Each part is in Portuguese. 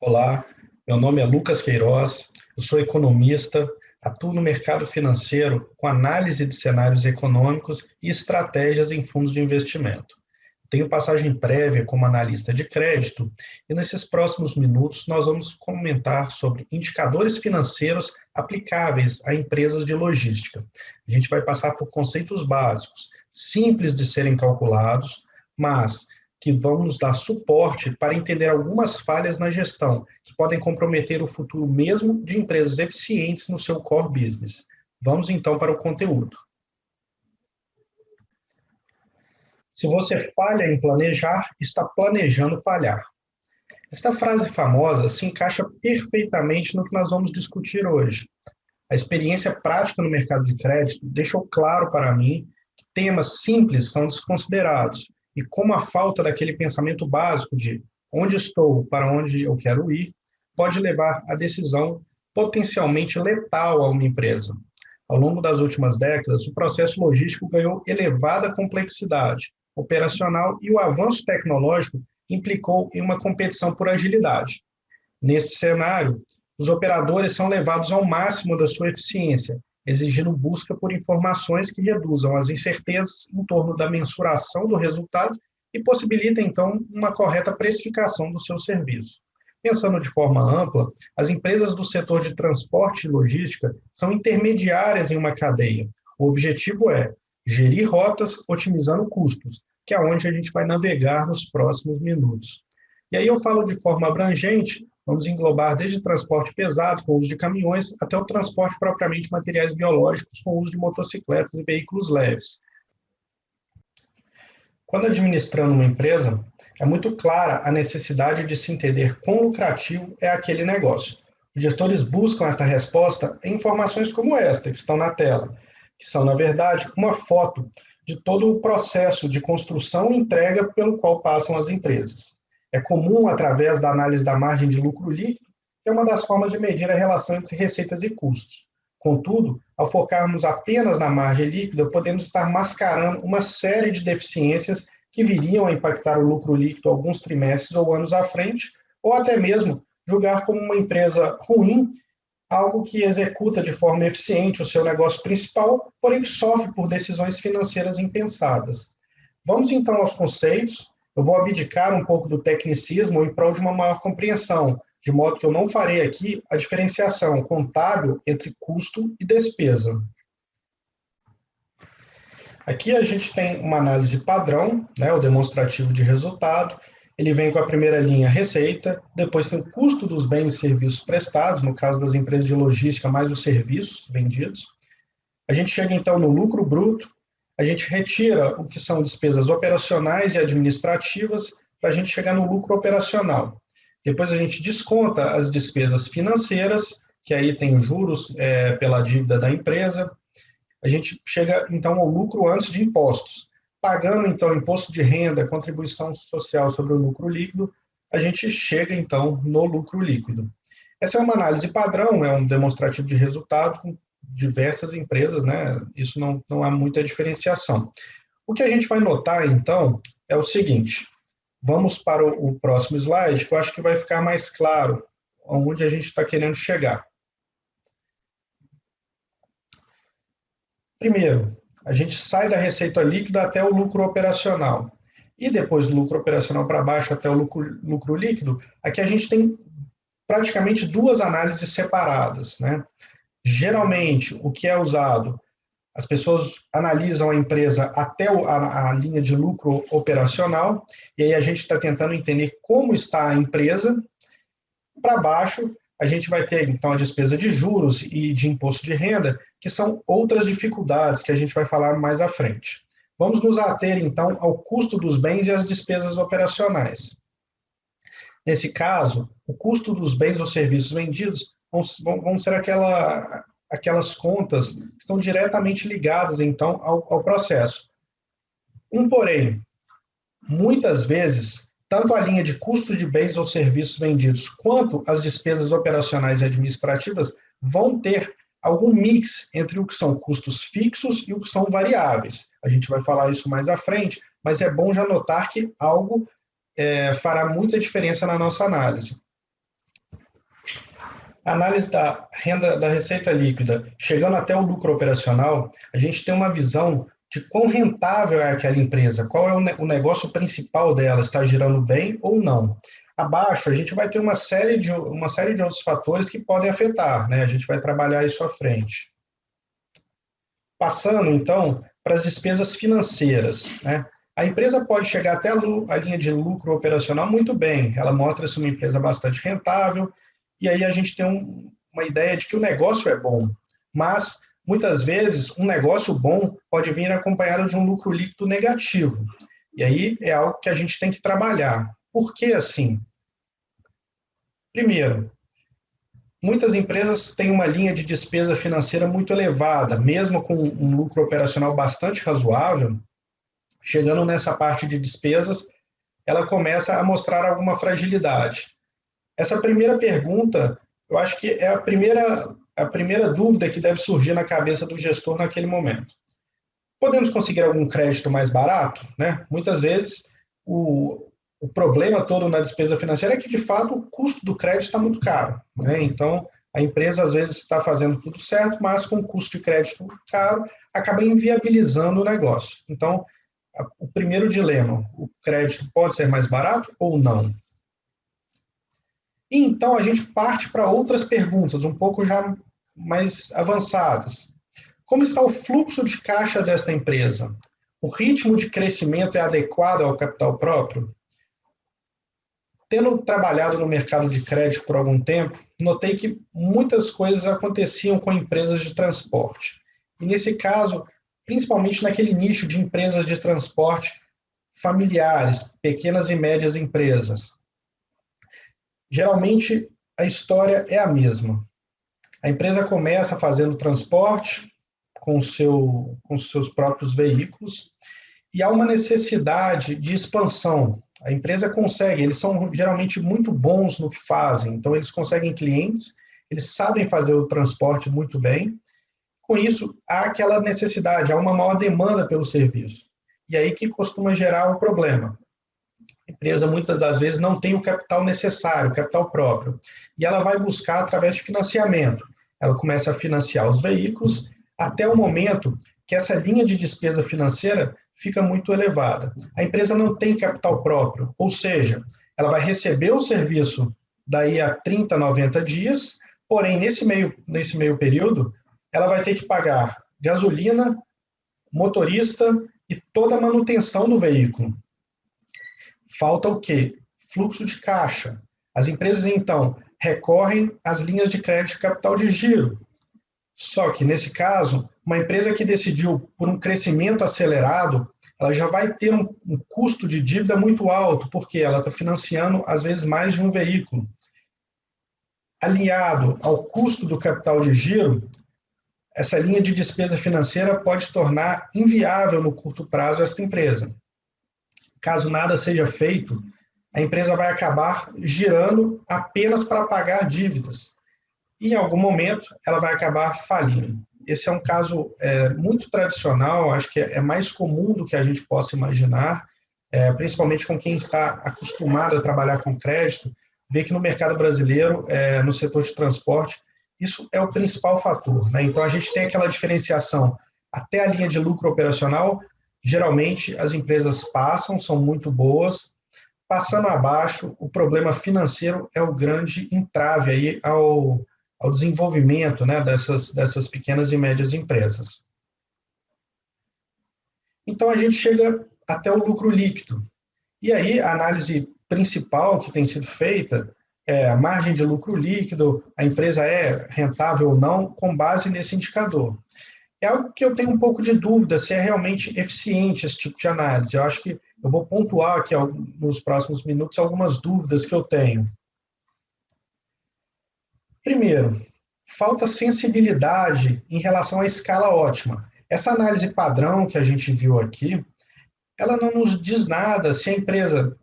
Olá, meu nome é Lucas Queiroz, eu sou economista, atuo no mercado financeiro com análise de cenários econômicos e estratégias em fundos de investimento. Tenho passagem prévia como analista de crédito e nesses próximos minutos nós vamos comentar sobre indicadores financeiros aplicáveis a empresas de logística. A gente vai passar por conceitos básicos, simples de serem calculados, mas que vão nos dar suporte para entender algumas falhas na gestão, que podem comprometer o futuro mesmo de empresas eficientes no seu core business. Vamos então para o conteúdo. Se você falha em planejar, está planejando falhar. Esta frase famosa se encaixa perfeitamente no que nós vamos discutir hoje. A experiência prática no mercado de crédito deixou claro para mim que temas simples são desconsiderados e como a falta daquele pensamento básico de onde estou, para onde eu quero ir, pode levar a decisão potencialmente letal a uma empresa. Ao longo das últimas décadas, o processo logístico ganhou elevada complexidade operacional e o avanço tecnológico implicou em uma competição por agilidade. Neste cenário, os operadores são levados ao máximo da sua eficiência, exigindo busca por informações que reduzam as incertezas em torno da mensuração do resultado e possibilitem, então, uma correta precificação do seu serviço. Pensando de forma ampla, as empresas do setor de transporte e logística são intermediárias em uma cadeia. O objetivo é gerir rotas otimizando custos, que é onde a gente vai navegar nos próximos minutos. E aí eu falo de forma abrangente, vamos englobar desde transporte pesado, com uso de caminhões, até o transporte propriamente de materiais biológicos, com uso de motocicletas e veículos leves. Quando administrando uma empresa, é muito clara a necessidade de se entender quão lucrativo é aquele negócio. Os gestores buscam esta resposta em informações como esta, que estão na tela, que são, na verdade, uma foto de todo o processo de construção e entrega pelo qual passam as empresas. É comum, através da análise da margem de lucro líquido, que é uma das formas de medir a relação entre receitas e custos. Contudo, ao focarmos apenas na margem líquida, podemos estar mascarando uma série de deficiências que viriam a impactar o lucro líquido alguns trimestres ou anos à frente, ou até mesmo julgar como uma empresa ruim algo que executa de forma eficiente o seu negócio principal, porém que sofre por decisões financeiras impensadas. Vamos então aos conceitos. Eu vou abdicar um pouco do tecnicismo em prol de uma maior compreensão, de modo que eu não farei aqui a diferenciação contábil entre custo e despesa. Aqui a gente tem uma análise padrão, né, o demonstrativo de resultado. Ele vem com a primeira linha receita, depois tem o custo dos bens e serviços prestados, no caso das empresas de logística, mais os serviços vendidos. A gente chega então no lucro bruto, a gente retira o que são despesas operacionais e administrativas para a gente chegar no lucro operacional. Depois a gente desconta as despesas financeiras, que aí tem os juros pela dívida da empresa. A gente chega então ao lucro antes de impostos. Pagando, então, imposto de renda, contribuição social sobre o lucro líquido, a gente chega, então, no lucro líquido. Essa é uma análise padrão, é um demonstrativo de resultado com diversas empresas, né? Isso não há muita diferenciação. O que a gente vai notar, então, é o seguinte. Vamos para o próximo slide, que eu acho que vai ficar mais claro onde a gente está querendo chegar. Primeiro, a gente sai da receita líquida até o lucro operacional. E depois do lucro operacional para baixo até o lucro líquido, aqui a gente tem praticamente duas análises separadas, né? Geralmente, o que é usado, as pessoas analisam a empresa até a linha de lucro operacional, e aí a gente está tentando entender como está a empresa. Para baixo, a gente vai ter, então, a despesa de juros e de imposto de renda, que são outras dificuldades que a gente vai falar mais à frente. Vamos nos ater, então, ao custo dos bens e às despesas operacionais. Nesse caso, o custo dos bens ou serviços vendidos vão ser aquelas contas que estão diretamente ligadas, então, ao processo. Porém, muitas vezes, tanto a linha de custo de bens ou serviços vendidos quanto as despesas operacionais e administrativas vão ter algum mix entre o que são custos fixos e o que são variáveis. A gente vai falar isso mais à frente, mas é bom já notar que algo fará muita diferença na nossa análise. A análise da renda da receita líquida, chegando até o lucro operacional, a gente tem uma visão de quão rentável é aquela empresa, qual é o negócio principal dela, está girando bem ou não. Abaixo, a gente vai ter uma série de outros fatores que podem afetar, né? A gente vai trabalhar isso à frente. Passando, então, para as despesas financeiras, né? A empresa pode chegar até a linha de lucro operacional muito bem, ela mostra-se uma empresa bastante rentável, e aí a gente tem uma ideia de que o negócio é bom, mas muitas vezes um negócio bom pode vir acompanhado de um lucro líquido negativo, e aí é algo que a gente tem que trabalhar. Por que assim? Primeiro, muitas empresas têm uma linha de despesa financeira muito elevada, mesmo com um lucro operacional bastante razoável, chegando nessa parte de despesas, ela começa a mostrar alguma fragilidade. Essa primeira pergunta, eu acho que é a primeira dúvida que deve surgir na cabeça do gestor naquele momento. Podemos conseguir algum crédito mais barato? Né? Muitas vezes, o problema todo na despesa financeira é que, de fato, o custo do crédito está muito caro. Né? Então, a empresa, às vezes, está fazendo tudo certo, mas com o custo de crédito caro, acaba inviabilizando o negócio. Então, o primeiro dilema, o crédito pode ser mais barato ou não? E então a gente parte para outras perguntas, um pouco já mais avançadas. Como está o fluxo de caixa desta empresa? O ritmo de crescimento é adequado ao capital próprio? Tendo trabalhado no mercado de crédito por algum tempo, notei que muitas coisas aconteciam com empresas de transporte. E nesse caso, principalmente naquele nicho de empresas de transporte familiares, pequenas e médias empresas. Geralmente, a história é a mesma. A empresa começa fazendo transporte com os seus próprios veículos e há uma necessidade de expansão. A empresa consegue, eles são geralmente muito bons no que fazem, então eles conseguem clientes, eles sabem fazer o transporte muito bem. Com isso, há aquela necessidade, há uma maior demanda pelo serviço. E aí que costuma gerar o problema. A empresa, muitas das vezes, não tem o capital necessário, o capital próprio. E ela vai buscar através de financiamento. Ela começa a financiar os veículos até o momento que essa linha de despesa financeira fica muito elevada. A empresa não tem capital próprio, ou seja, ela vai receber o serviço daí a 30, 90 dias, porém, nesse meio período, ela vai ter que pagar gasolina, motorista e toda a manutenção do veículo. Falta o quê? Fluxo de caixa. As empresas, então, recorrem às linhas de crédito de capital de giro. Só que, nesse caso, uma empresa que decidiu por um crescimento acelerado, ela já vai ter um custo de dívida muito alto, porque ela está financiando, às vezes, mais de um veículo. Alinhado ao custo do capital de giro, essa linha de despesa financeira pode tornar inviável no curto prazo esta empresa. Caso nada seja feito, a empresa vai acabar girando apenas para pagar dívidas. E, em algum momento, ela vai acabar falindo. Esse é um caso muito tradicional, acho que é mais comum do que a gente possa imaginar, principalmente com quem está acostumado a trabalhar com crédito, vê que no mercado brasileiro, no setor de transporte, isso é o principal fator. Né? Então, a gente tem aquela diferenciação até a linha de lucro operacional, geralmente as empresas passam, são muito boas. Passando abaixo, o problema financeiro é o grande entrave aí ao desenvolvimento, né, dessas pequenas e médias empresas. Então, a gente chega até o lucro líquido. E aí, a análise principal que tem sido feita é a margem de lucro líquido, a empresa é rentável ou não, com base nesse indicador. É algo que eu tenho um pouco de dúvida se é realmente eficiente esse tipo de análise. Eu acho que eu vou pontuar aqui nos próximos minutos algumas dúvidas que eu tenho. Primeiro, falta sensibilidade em relação à escala ótima. Essa análise padrão que a gente viu aqui, ela não nos diz nada se a empresa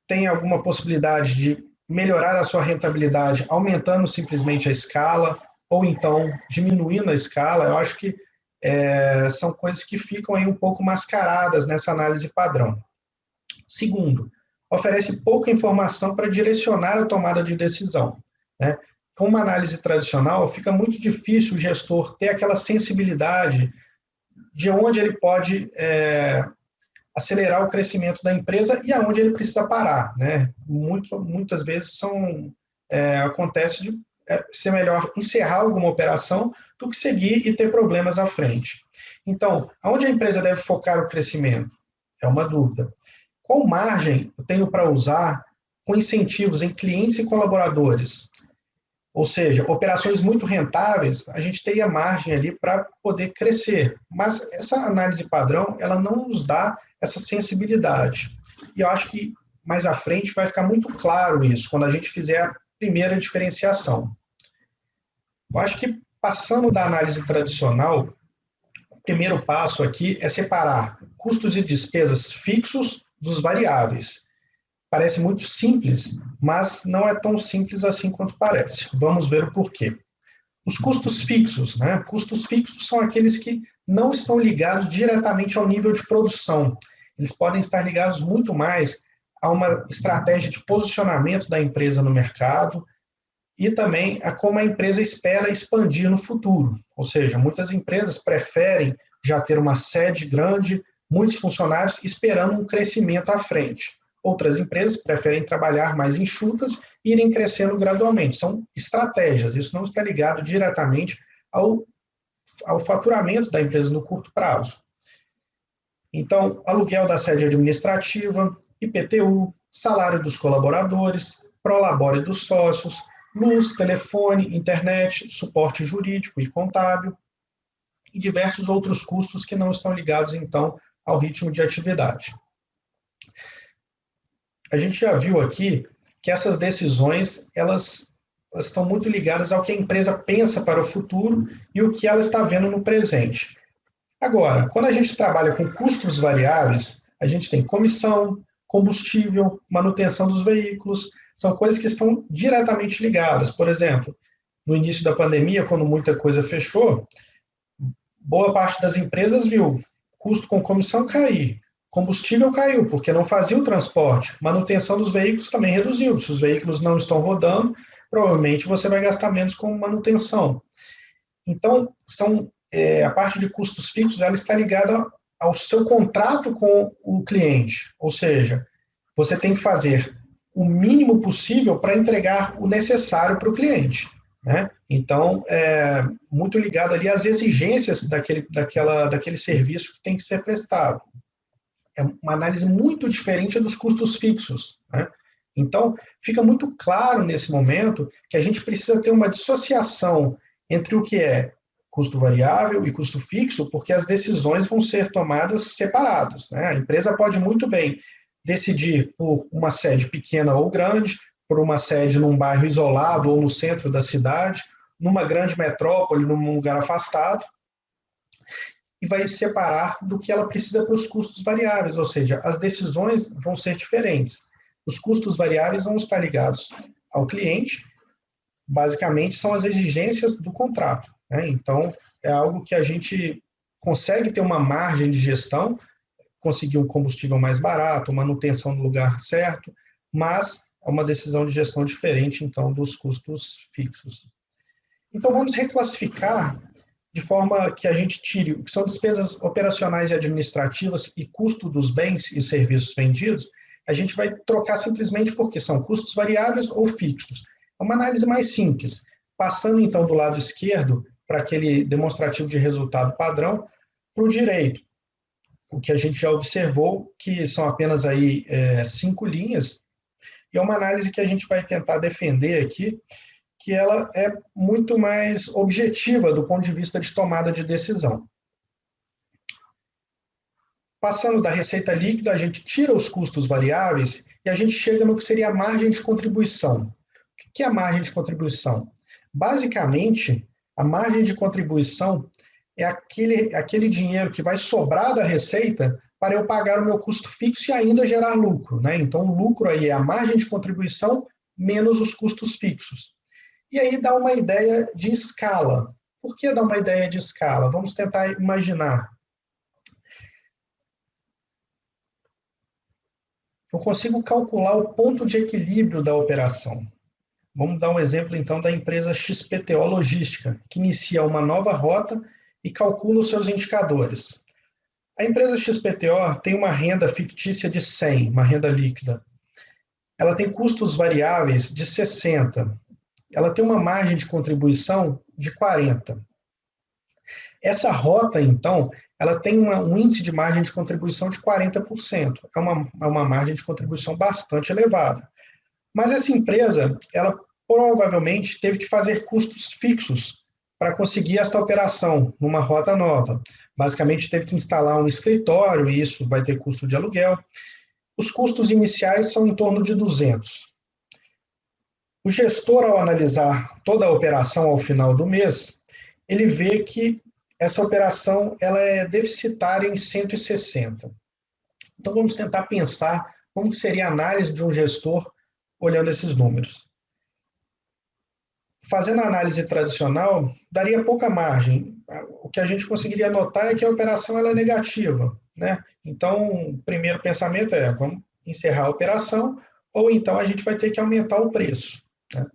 tem alguma possibilidade de melhorar a sua rentabilidade aumentando simplesmente a escala ou então diminuindo a escala. Eu acho que são coisas que ficam aí um pouco mascaradas nessa análise padrão. Segundo, oferece pouca informação para direcionar a tomada de decisão. Né? com uma análise tradicional, fica muito difícil o gestor ter aquela sensibilidade de onde ele pode acelerar o crescimento da empresa e aonde ele precisa parar, né? Muitas vezes acontece de ser melhor encerrar alguma operação do que seguir e ter problemas à frente. Então, aonde a empresa deve focar o crescimento? É uma dúvida. Qual margem eu tenho para usar com incentivos em clientes e colaboradores? Ou seja, operações muito rentáveis, a gente teria margem ali para poder crescer. Mas essa análise padrão, ela não nos dá essa sensibilidade. E eu acho que mais à frente vai ficar muito claro isso, quando a gente fizer a primeira diferenciação. Eu acho que, passando da análise tradicional, o primeiro passo aqui é separar custos e despesas fixos dos variáveis. Parece muito simples, mas não é tão simples assim quanto parece. Vamos ver o porquê. Os custos fixos, né? Custos fixos são aqueles que não estão ligados diretamente ao nível de produção. Eles podem estar ligados muito mais a uma estratégia de posicionamento da empresa no mercado e também a como a empresa espera expandir no futuro. Ou seja, muitas empresas preferem já ter uma sede grande, muitos funcionários, esperando um crescimento à frente. Outras empresas preferem trabalhar mais enxutas e irem crescendo gradualmente. São estratégias, isso não está ligado diretamente ao faturamento da empresa no curto prazo. Então, aluguel da sede administrativa, IPTU, salário dos colaboradores, prolabore dos sócios, luz, telefone, internet, suporte jurídico e contábil, e diversos outros custos que não estão ligados, então, ao ritmo de atividade. A gente já viu aqui que essas decisões, elas estão muito ligadas ao que a empresa pensa para o futuro e o que ela está vendo no presente. Agora, quando a gente trabalha com custos variáveis, a gente tem comissão, combustível, manutenção dos veículos, são coisas que estão diretamente ligadas. Por exemplo, no início da pandemia, quando muita coisa fechou, boa parte das empresas viu custo com comissão cair, combustível caiu, porque não fazia o transporte, manutenção dos veículos também reduziu. Se os veículos não estão rodando, provavelmente você vai gastar menos com manutenção. Então, a parte de custos fixos, ela está ligada ao seu contrato com o cliente, ou seja, você tem que fazer o mínimo possível para entregar o necessário para o cliente, né? Então, muito ligado ali às exigências daquele serviço que tem que ser prestado. É uma análise muito diferente dos custos fixos, né? Então, fica muito claro nesse momento que a gente precisa ter uma dissociação entre o que é custo variável e custo fixo, porque as decisões vão ser tomadas separados, né? A empresa pode muito bem decidir por uma sede pequena ou grande, por uma sede num bairro isolado ou no centro da cidade, numa grande metrópole, num lugar afastado, e vai separar do que ela precisa para os custos variáveis, ou seja, as decisões vão ser diferentes. Os custos variáveis vão estar ligados ao cliente, basicamente são as exigências do contrato, né? Então, é algo que a gente consegue ter uma margem de gestão, conseguir um combustível mais barato, manutenção no lugar certo, mas é uma decisão de gestão diferente, então, dos custos fixos. Então, vamos reclassificar de forma que a gente tire o que são despesas operacionais e administrativas e custo dos bens e serviços vendidos, a gente vai trocar simplesmente porque são custos variáveis ou fixos. É uma análise mais simples. Passando, então, do lado esquerdo para aquele demonstrativo de resultado padrão, para o direito. O que a gente já observou, que são apenas aí 5 linhas, e é uma análise que a gente vai tentar defender aqui, que ela é muito mais objetiva do ponto de vista de tomada de decisão. Passando da receita líquida, a gente tira os custos variáveis e a gente chega no que seria a margem de contribuição. O que é a margem de contribuição? Basicamente, a margem de contribuição é aquele dinheiro que vai sobrar da receita para eu pagar o meu custo fixo e ainda gerar lucro, né? Então, o lucro aí é a margem de contribuição menos os custos fixos. E aí dá uma ideia de escala. Por que dá uma ideia de escala? Vamos tentar imaginar. Eu consigo calcular o ponto de equilíbrio da operação. Vamos dar um exemplo, então, da empresa XPTO Logística, que inicia uma nova rota e calcula os seus indicadores. A empresa XPTO tem uma renda fictícia de 100, uma renda líquida. Ela tem custos variáveis de 60. Ela tem uma margem de contribuição de 40. Essa rota, então, ela tem um índice de margem de contribuição de 40%. É uma margem de contribuição bastante elevada. Mas essa empresa, ela provavelmente teve que fazer custos fixos para conseguir esta operação numa rota nova. Basicamente, teve que instalar um escritório, e isso vai ter custo de aluguel. Os custos iniciais são em torno de 200. O gestor, ao analisar toda a operação ao final do mês, ele vê que essa operação ela é deficitária em 160. Então, vamos tentar pensar como seria a análise de um gestor olhando esses números. Fazendo a análise tradicional, daria pouca margem. O que a gente conseguiria notar é que a operação ela é negativa, né? Então, o primeiro pensamento é, vamos encerrar a operação, ou então a gente vai ter que aumentar o preço, né?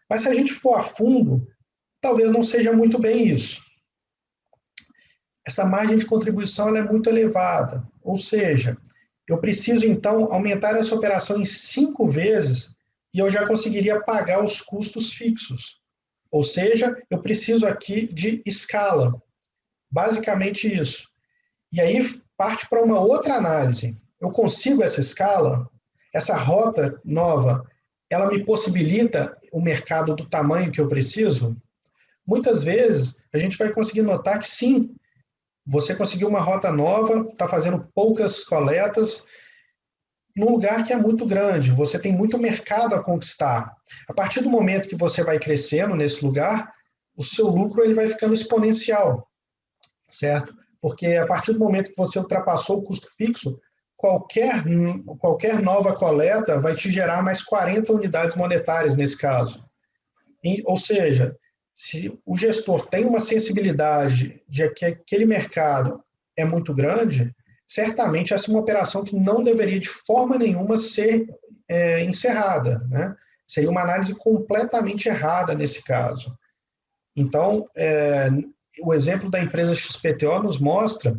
Mas se a gente for a fundo, talvez não seja muito bem isso. Essa margem de contribuição ela é muito elevada, ou seja, eu preciso então aumentar essa operação em 5 vezes e eu já conseguiria pagar os custos fixos. Ou seja, eu preciso aqui de escala. Basicamente isso. E aí parte para uma outra análise. Eu consigo essa escala? Essa rota nova, ela me possibilita o mercado do tamanho que eu preciso? Muitas vezes a gente vai conseguir notar que sim, você conseguiu uma rota nova, está fazendo poucas coletas, num lugar que é muito grande, você tem muito mercado a conquistar. A partir do momento que você vai crescendo nesse lugar, o seu lucro ele vai ficando exponencial, certo? Porque a partir do momento que você ultrapassou o custo fixo, qualquer nova coleta vai te gerar mais 40 unidades monetárias nesse caso. Ou seja, se o gestor tem uma sensibilidade de que aquele mercado é muito grande, certamente essa é uma operação que não deveria de forma nenhuma ser encerrada, né? Seria uma análise completamente errada nesse caso. Então, o exemplo da empresa XPTO nos mostra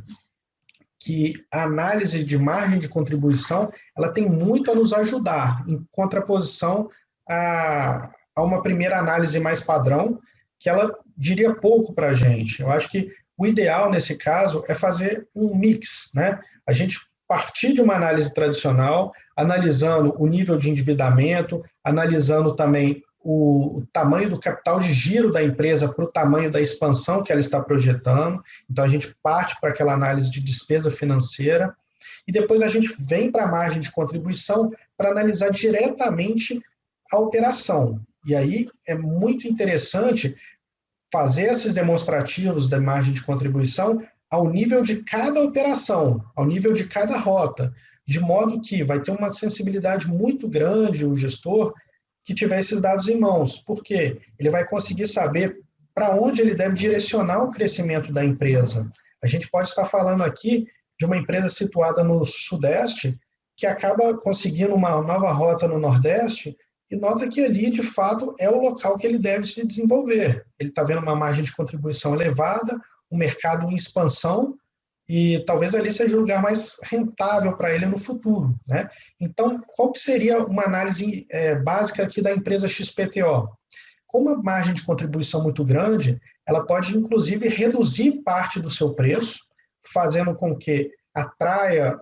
que a análise de margem de contribuição ela tem muito a nos ajudar, em contraposição a uma primeira análise mais padrão, que ela diria pouco para a gente. Eu acho que o ideal, nesse caso, é fazer um mix, né? A gente partir de uma análise tradicional, analisando o nível de endividamento, analisando também o tamanho do capital de giro da empresa para o tamanho da expansão que ela está projetando. Então, a gente parte para aquela análise de despesa financeira e depois a gente vem para a margem de contribuição para analisar diretamente a operação. E aí é muito interessante fazer esses demonstrativos da margem de contribuição ao nível de cada operação, ao nível de cada rota, de modo que vai ter uma sensibilidade muito grande o gestor que tiver esses dados em mãos, porque ele vai conseguir saber para onde ele deve direcionar o crescimento da empresa. A gente pode estar falando aqui de uma empresa situada no Sudeste que acaba conseguindo uma nova rota no Nordeste e nota que ali, de fato, é o local que ele deve se desenvolver. Ele está vendo uma margem de contribuição elevada, um mercado em expansão, e talvez ali seja o lugar mais rentável para ele no futuro, né? Então, qual que seria uma análise básica aqui da empresa XPTO? Com uma margem de contribuição muito grande, ela pode, inclusive, reduzir parte do seu preço, fazendo com que atraia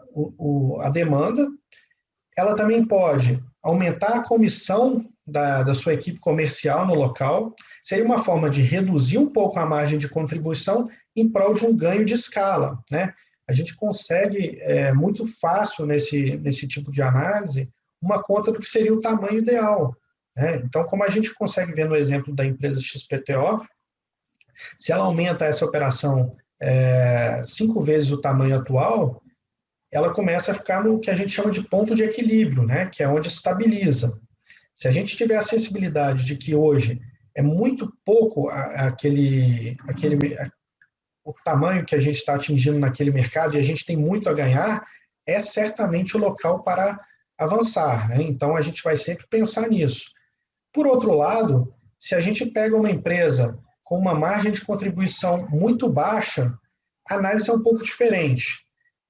a demanda. Ela também pode aumentar a comissão da sua equipe comercial no local, seria uma forma de reduzir um pouco a margem de contribuição em prol de um ganho de escala, né? A gente consegue muito fácil nesse tipo de análise uma conta do que seria o tamanho ideal, né? Então, como a gente consegue ver no exemplo da empresa XPTO, se ela aumenta essa operação 5 vezes o tamanho atual, ela começa a ficar no que a gente chama de ponto de equilíbrio, né? Que é onde estabiliza. Se a gente tiver a sensibilidade de que hoje é muito pouco o tamanho que a gente está atingindo naquele mercado e a gente tem muito a ganhar, é certamente o local para avançar, né? Então, a gente vai sempre pensar nisso. Por outro lado, se a gente pega uma empresa com uma margem de contribuição muito baixa, a análise é um pouco diferente.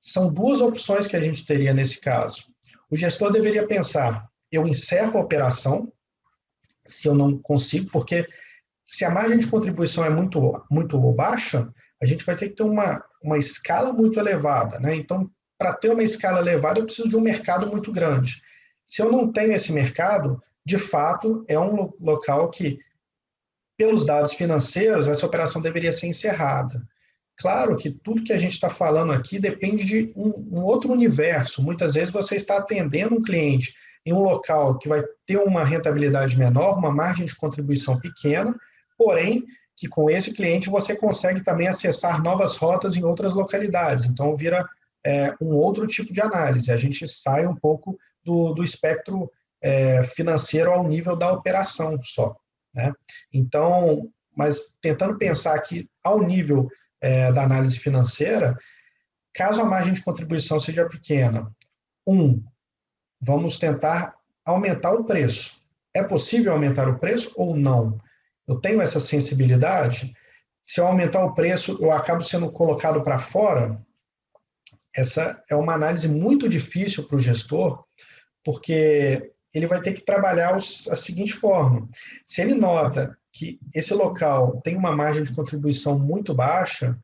São duas opções que a gente teria nesse caso. O gestor deveria pensar: eu encerro a operação, se eu não consigo, porque se a margem de contribuição é muito baixa, a gente vai ter que ter uma escala muito elevada, né? Então, para ter uma escala elevada, eu preciso de um mercado muito grande. Se eu não tenho esse mercado, de fato, é um local que, pelos dados financeiros, essa operação deveria ser encerrada. Claro que tudo que a gente está falando aqui depende de um outro universo. Muitas vezes você está atendendo um cliente em um local que vai ter uma rentabilidade menor, uma margem de contribuição pequena, porém que com esse cliente você consegue também acessar novas rotas em outras localidades. Então vira um outro tipo de análise. A gente sai um pouco do espectro financeiro ao nível da operação só, né? Então, mas tentando pensar aqui ao nível da análise financeira, caso a margem de contribuição seja pequena, vamos tentar aumentar o preço. É possível aumentar o preço ou não? Eu tenho essa sensibilidade? Se eu aumentar o preço, eu acabo sendo colocado para fora? Essa é uma análise muito difícil para o gestor, porque ele vai ter que trabalhar a seguinte forma: se ele nota que esse local tem uma margem de contribuição muito baixa,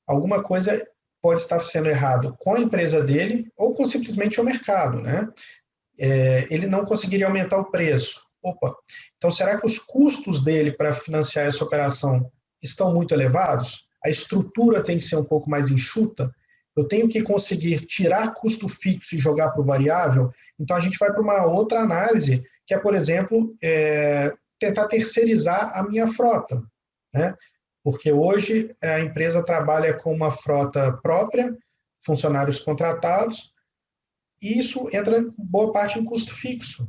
alguma coisa pode estar sendo errado com a empresa dele ou com simplesmente o mercado, né? Ele não conseguiria aumentar o preço. Opa, então será que os custos dele para financiar essa operação estão muito elevados? A estrutura tem que ser um pouco mais enxuta? Eu tenho que conseguir tirar custo fixo e jogar para o variável? Então a gente vai para uma outra análise, que é, por exemplo, tentar terceirizar a minha frota, né? Porque hoje a empresa trabalha com uma frota própria, funcionários contratados, e isso entra boa parte em custo fixo.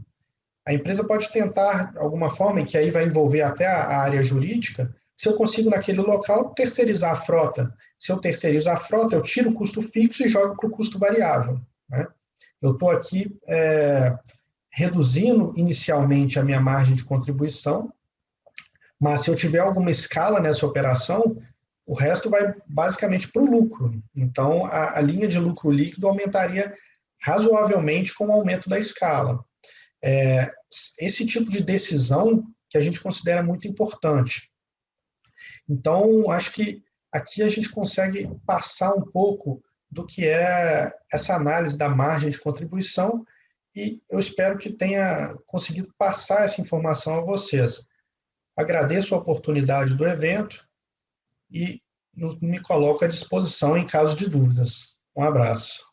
A empresa pode tentar, de alguma forma, que aí vai envolver até a área jurídica, se eu consigo naquele local terceirizar a frota. Se eu terceirizo a frota, eu tiro o custo fixo e jogo para o custo variável, né? Eu estou aqui reduzindo inicialmente a minha margem de contribuição, mas se eu tiver alguma escala nessa operação, o resto vai basicamente para o lucro. Então, a linha de lucro líquido aumentaria razoavelmente com o aumento da escala. Esse tipo de decisão que a gente considera muito importante. Então, acho que aqui a gente consegue passar um pouco do que é essa análise da margem de contribuição e eu espero que tenha conseguido passar essa informação a vocês. Agradeço a oportunidade do evento e me coloco à disposição em caso de dúvidas. Um abraço.